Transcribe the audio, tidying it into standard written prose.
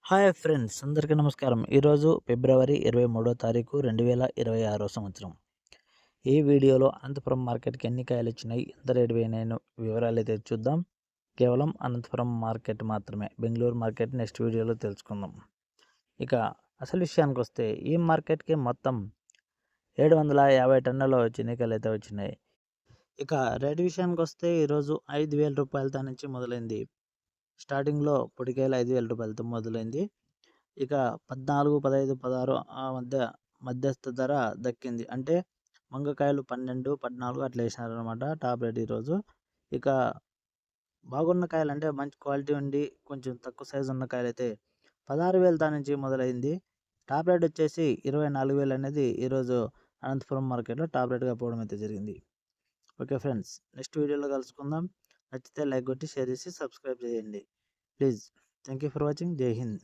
Hi friends, అందరికీ నమస్కారం. ఈరోజు ఫిబ్రవరి 23వ తారీఖు 2026 సంవత్సరం. ఈ వీడియోలో అనంతపురం మార్కెట్కి ఎన్ని కాయలు వచ్చినాయి, ఎంత రేటు పోయినాయో వివరాలు అయితే చూద్దాం. కేవలం అనంతపురం మార్కెట్ మాత్రమే, బెంగళూరు మార్కెట్ నెక్స్ట్ వీడియోలో తెలుసుకుందాం. ఇక అసలు విషయానికి వస్తే ఈ మార్కెట్కి మొత్తం 750 టన్నుల చిన్నికాయలు అయితే వచ్చినాయి. ఇక రేటు విషయానికి వస్తే ఈరోజు 5,000 రూపాయలతో నుంచి మొదలైంది. స్టార్టింగ్లో పొడికాయలు 5,000 రూపాయలతో మొదలైంది. ఇక 14, 15, 16 ఆ మధ్యస్థ ధర దక్కింది. అంటే వంగకాయలు 12, 14 అట్లా వేసినారనమాట టాప్ రేట్ ఈరోజు. ఇక బాగున్న కాయలు అంటే మంచి క్వాలిటీ ఉండి కొంచెం తక్కువ సైజు ఉన్న కాయలు అయితే 16,000 దా నుంచి మొదలైంది. టాప్ రేట్ వచ్చేసి 24,000 అనేది ఈరోజు అనంతపురం మార్కెట్లో టాప్ రేట్గా పోవడం అయితే జరిగింది. ఓకే ఫ్రెండ్స్, నెక్స్ట్ వీడియోలో కలుసుకుందాం. నచ్చితే లైక్ కొట్టి షేర్ చేసి సబ్స్క్రైబ్ చేయండి please. Thank you for watching. జై హింద్.